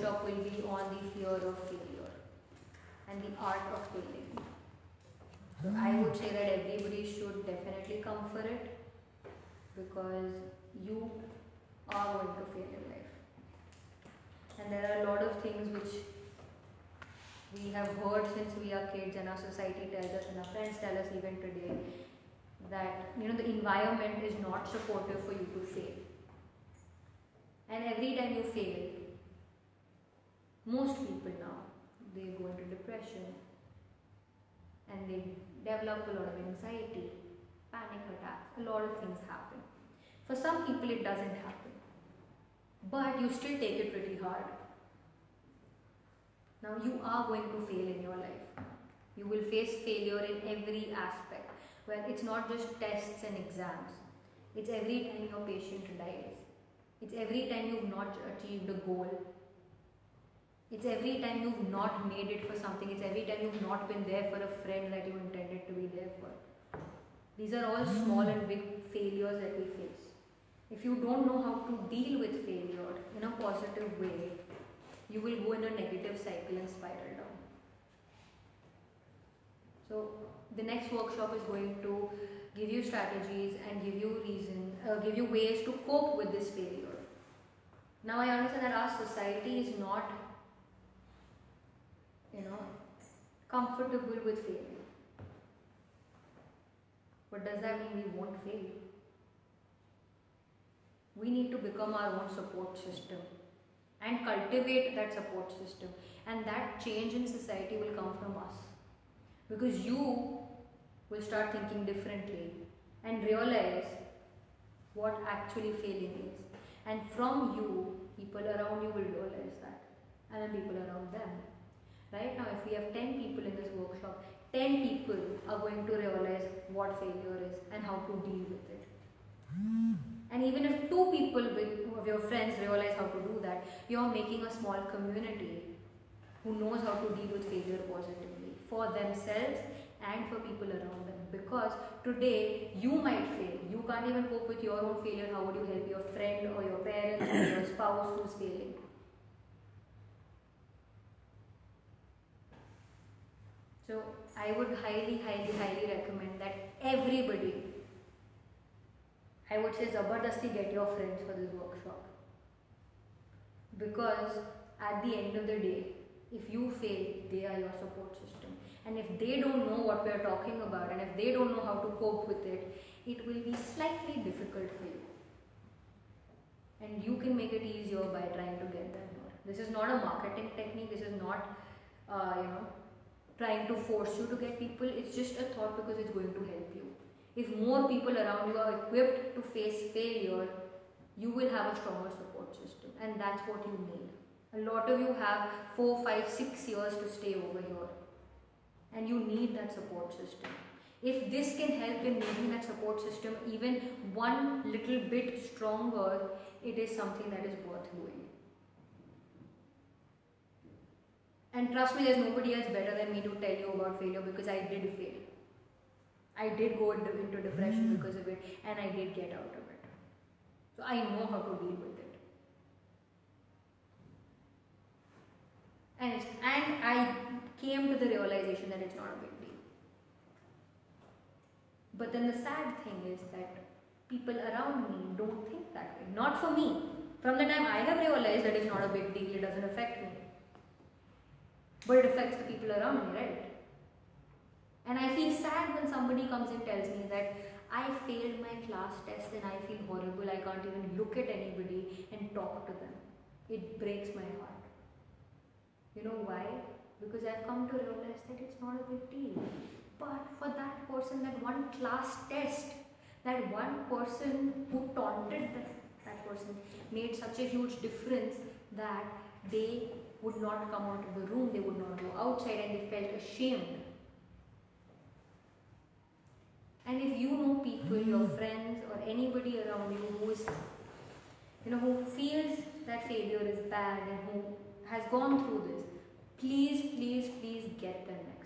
workshop will be on the fear of failure and the art of failing. So I would say that everybody should definitely come for it, because you are going to fail in life. And there are a lot of things which we have heard since we are kids, and our society tells us and our friends tell us even today, that the environment is not supportive for you to fail. And every time you fail, most people now, they go into depression and they develop a lot of anxiety, panic attacks, a lot of things happen. For some people it doesn't happen, but you still take it pretty hard. Now you are going to fail in your life. You will face failure in every aspect. Well, it's not just tests and exams. It's every time your patient dies. It's every time you've not achieved a goal. It's every time you've not made it for something. It's every time you've not been there for a friend that you intended to be there for. These are all small and big failures that we face. If you don't know how to deal with failure in a positive way, you will go in a negative cycle and spiral down. So the next workshop is going to give you strategies and give you ways to cope with this failure. Now I understand that our society is not, comfortable with failure. But does that mean we won't fail? We need to become our own support system and cultivate that support system, and that change in society will come from us, because you will start thinking differently and realize what actually failing is, and from you, people around you will realize that, and then people around them. Right now, if we have 10 people in this workshop, 10 people are going to realize what failure is and how to deal with it. And even if 2 people of your friends realize how to do that, you're making a small community who knows how to deal with failure positively for themselves and for people around them. Because today you might fail. You can't even cope with your own failure. How would you help your friend or your parents or your spouse who's failing? So I would highly, highly, highly recommend that everybody, I would say zabardasti get your friends for this workshop. Because at the end of the day, if you fail, they are your support system. And if they don't know what we are talking about, and if they don't know how to cope with it, it will be slightly difficult for you. And you can make it easier by trying to get them more. This is not a marketing technique. This is not, trying to force you to get people. It's just a thought because it's going to help you. If more people around you are equipped to face failure, you will have a stronger support system, and that's what you need. A lot of you have 4, 5, 6 years to stay over here, and you need that support system. If this can help in making that support system even one little bit stronger, it is something that is worth doing. And trust me, there's nobody else better than me to tell you about failure, because I did fail. I did go into depression because of it, and I did get out of it. So I know how to deal with it. And I came to the realization that it's not a big deal. But then the sad thing is that people around me don't think that way. Not for me. From the time I have realized that it's not a big deal, it doesn't affect me. But it affects the people around me, right? And I feel sad when somebody comes and tells me that I failed my class test and I feel horrible. I can't even look at anybody and talk to them. It breaks my heart. You know why? Because I've come to realize that it's not a big deal. But for that person, that one class test, that one person who taunted that person made such a huge difference that they would not come out of the room, they would not go outside, and they felt ashamed. And if you know people, your friends or anybody around you who is, who feels that failure is bad and who has gone through this, please, please, please get them help.